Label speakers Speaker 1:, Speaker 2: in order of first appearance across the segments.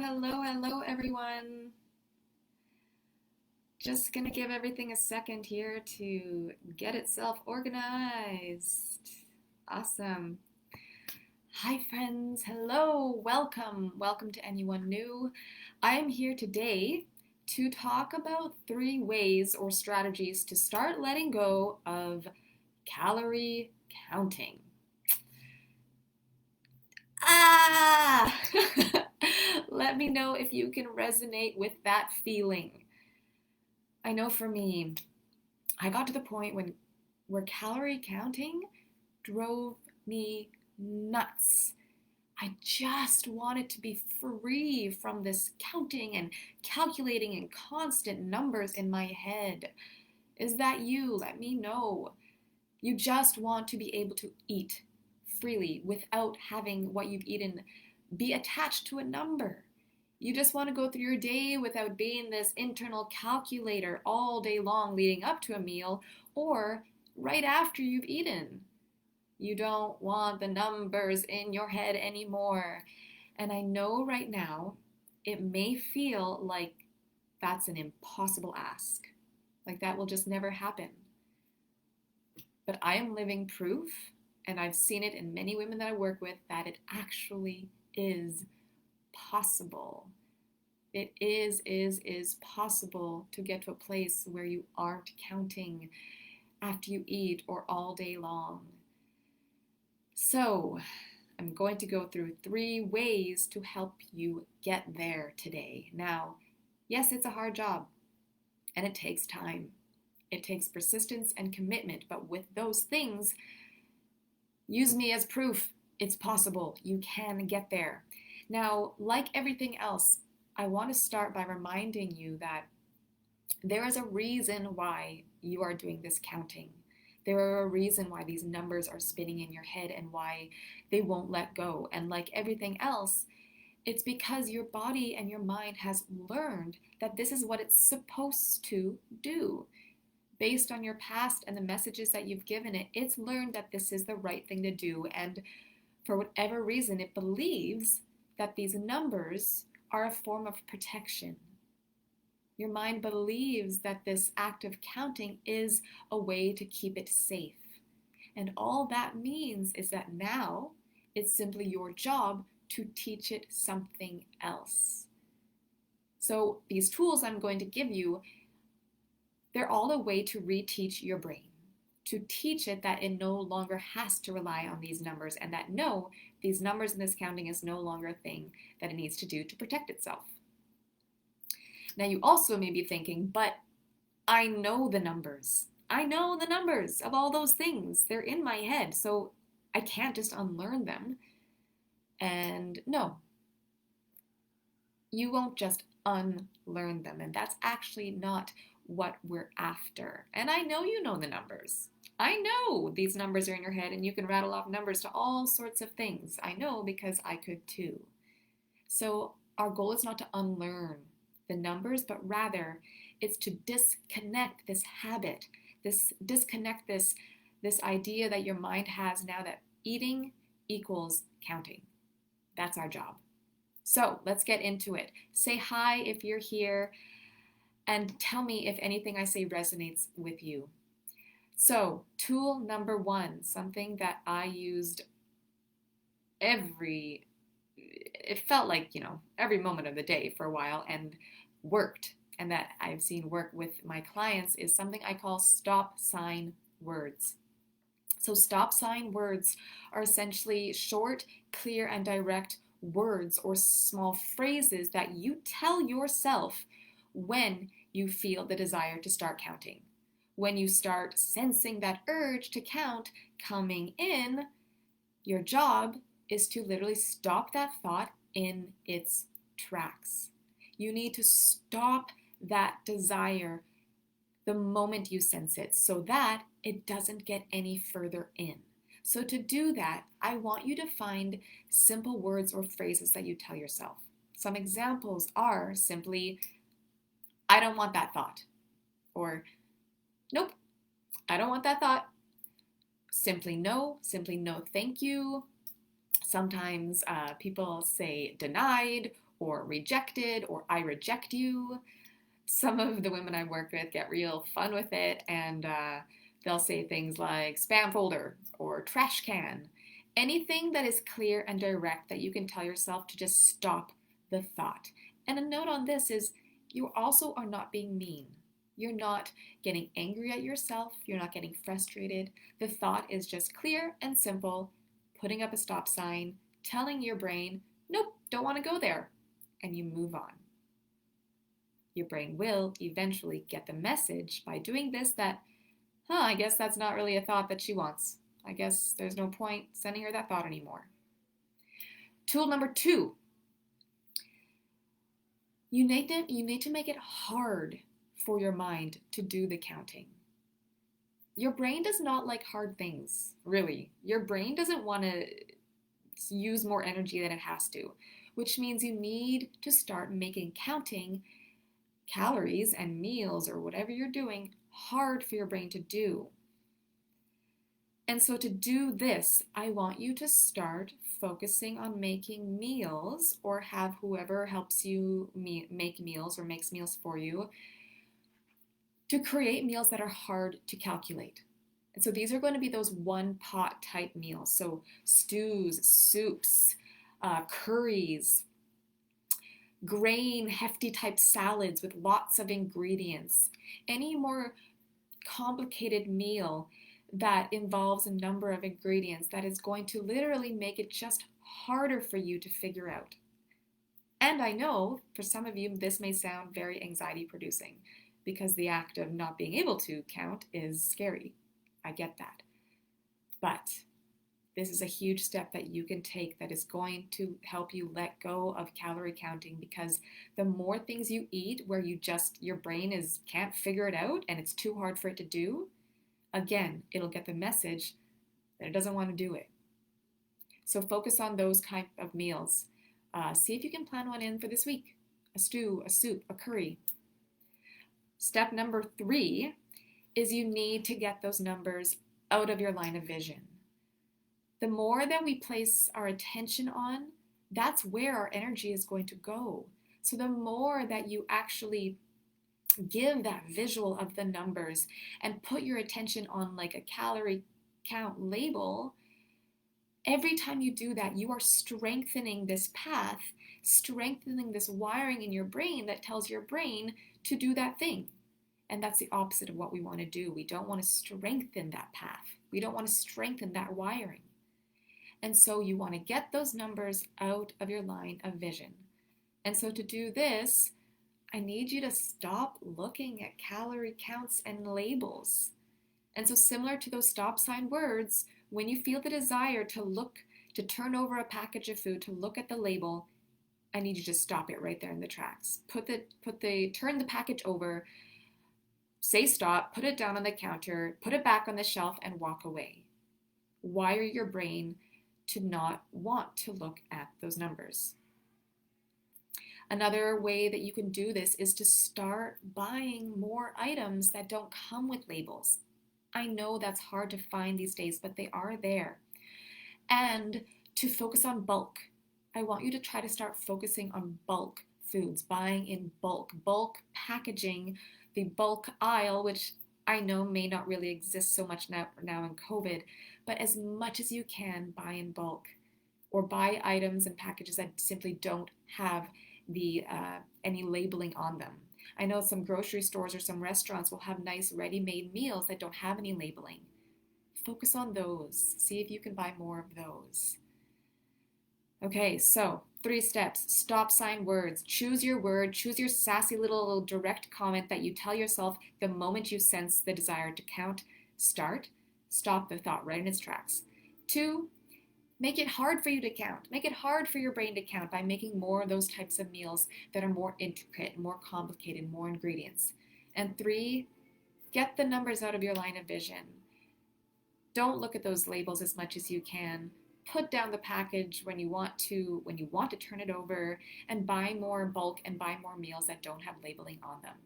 Speaker 1: Hello, everyone. Just gonna give everything a second here to get itself organized. Awesome. Hi, friends. Hello. Welcome. Welcome to anyone new. I am here today to talk about 3 ways or strategies to start letting go of calorie counting. Ah! Let me know if you can resonate with that feeling. I know for me, I got to the point where calorie counting drove me nuts. I just wanted to be free from this counting and calculating and constant numbers in my head. Is that you? Let me know. You just want to be able to eat freely without having what you've eaten be attached to a number. You just want to go through your day without being this internal calculator all day long leading up to a meal or right after you've eaten. You don't want the numbers in your head anymore. And I know right now it may feel like that's an impossible ask. Like that will just never happen. But I am living proof, and I've seen it in many women that I work with, that it actually is possible. It is possible to get to a place where you aren't counting after you eat or all day long. So, I'm going to go through 3 ways to help you get there today. Now, yes, it's a hard job, and it takes time. It takes persistence and commitment, but with those things, use me as proof. It's possible. You can get there. Now, like everything else, I want to start by reminding you that there is a reason why you are doing this counting. There are a reason why these numbers are spinning in your head and why they won't let go. And like everything else, it's because your body and your mind has learned that this is what it's supposed to do. Based on your past and the messages that you've given it, it's learned that this is the right thing to do. And for whatever reason, it believes that these numbers are a form of protection. Your mind believes that this act of counting is a way to keep it safe. And all that means is that now it's simply your job to teach it something else. So these tools I'm going to give you, they're all a way to reteach your brain, to teach it that it no longer has to rely on these numbers, and that no, these numbers and this counting is no longer a thing that it needs to do to protect itself. Now you also may be thinking, but I know the numbers. I know the numbers of all those things. They're in my head, so I can't just unlearn them. And no, you won't just unlearn them, and that's actually not what we're after. And I know you know the numbers. I know these numbers are in your head, and you can rattle off numbers to all sorts of things. I know because I could too. So our goal is not to unlearn the numbers, but rather it's to disconnect this habit, disconnect this idea that your mind has now that eating equals counting. That's our job. So let's get into it. Say hi if you're here, and tell me if anything I say resonates with you. So, tool number 1, something that I used it felt like, every moment of the day for a while and worked, and that I've seen work with my clients, is something I call stop sign words. So stop sign words are essentially short, clear, and direct words or small phrases that you tell yourself when you feel the desire to start counting. When you start sensing that urge to count coming in, your job is to literally stop that thought in its tracks. You need to stop that desire the moment you sense it so that it doesn't get any further in. So to do that, I want you to find simple words or phrases that you tell yourself. Some examples are simply, I don't want that thought. Or, nope, I don't want that thought. Simply no, thank you. Sometimes people say denied or rejected or I reject you. Some of the women I work with get real fun with it, and they'll say things like spam folder or trash can. Anything that is clear and direct that you can tell yourself to just stop the thought. And a note on this is you also are not being mean. You're not getting angry at yourself. You're not getting frustrated. The thought is just clear and simple, putting up a stop sign, telling your brain, nope, don't want to go there, and you move on. Your brain will eventually get the message by doing this that, I guess that's not really a thought that she wants. I guess there's no point sending her that thought anymore. Tool number 2, you need to make it hard for your mind to do the counting. Your brain does not like hard things, really. Your brain doesn't want to use more energy than it has to, which means you need to start making counting calories and meals or whatever you're doing hard for your brain to do. And so to do this, I want you to start focusing on making meals, or have whoever helps you make meals or makes meals for you, to create meals that are hard to calculate. And so these are going to be those one pot type meals. So stews, soups, curries, grain hefty type salads with lots of ingredients. Any more complicated meal that involves a number of ingredients that is going to literally make it just harder for you to figure out. And I know for some of you this may sound very anxiety producing because the act of not being able to count is scary. I get that. But this is a huge step that you can take that is going to help you let go of calorie counting, because the more things you eat where your brain can't figure it out and it's too hard for it to do, again, it'll get the message that it doesn't want to do it. So focus on those kind of meals. See if you can plan one in for this week. A stew, a soup, a curry. Step number 3 is you need to get those numbers out of your line of vision. The more that we place our attention on, that's where our energy is going to go. So the more that you actually give that visual of the numbers and put your attention on like a calorie count label, every time you do that, you are strengthening this path, strengthening this wiring in your brain that tells your brain to do that thing. And that's the opposite of what we want to do. We don't want to strengthen that path. We don't want to strengthen that wiring. And so you want to get those numbers out of your line of vision. And so to do this, I need you to stop looking at calorie counts and labels. And so similar to those stop sign words, when you feel the desire to turn over a package of food, to look at the label, I need you to stop it right there in the tracks. Turn the package over, say stop, put it down on the counter, put it back on the shelf, and walk away. Wire your brain to not want to look at those numbers. Another way that you can do this is to start buying more items that don't come with labels. I know that's hard to find these days, but they are there. And to focus on bulk. I want you to try to start focusing on bulk foods, buying in bulk packaging, the bulk aisle, which I know may not really exist so much now in COVID, but as much as you can, buy in bulk, or buy items and packages that simply don't have any labeling on them. I know some grocery stores or some restaurants will have nice ready-made meals that don't have any labeling. Focus on those. See if you can buy more of those. Okay, so 3 steps. Stop sign words. Choose your word. Choose your sassy little direct comment that you tell yourself the moment you sense the desire to count. Stop the thought right in its tracks. 2, make it hard for you to count. Make it hard for your brain to count by making more of those types of meals that are more intricate, more complicated, more ingredients. And 3, get the numbers out of your line of vision. Don't look at those labels as much as you can. Put down the package when you want to turn it over, and buy more bulk and buy more meals that don't have labeling on them.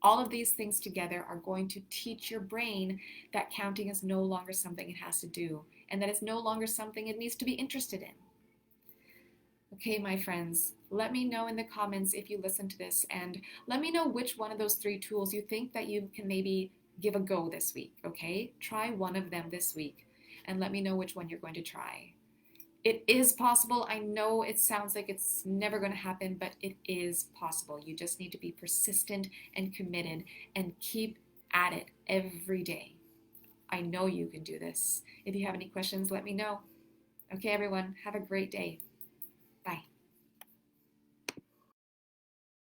Speaker 1: All of these things together are going to teach your brain that counting is no longer something it has to do, and that it's no longer something it needs to be interested in. Okay, my friends, let me know in the comments if you listen to this, and let me know which one of those 3 tools you think that you can maybe give a go this week, okay? Try one of them this week and let me know which one you're going to try. It is possible. I know it sounds like it's never going to happen, but it is possible. You just need to be persistent and committed and keep at it every day. I know you can do this. If you have any questions, let me know. Okay, everyone, have a great day.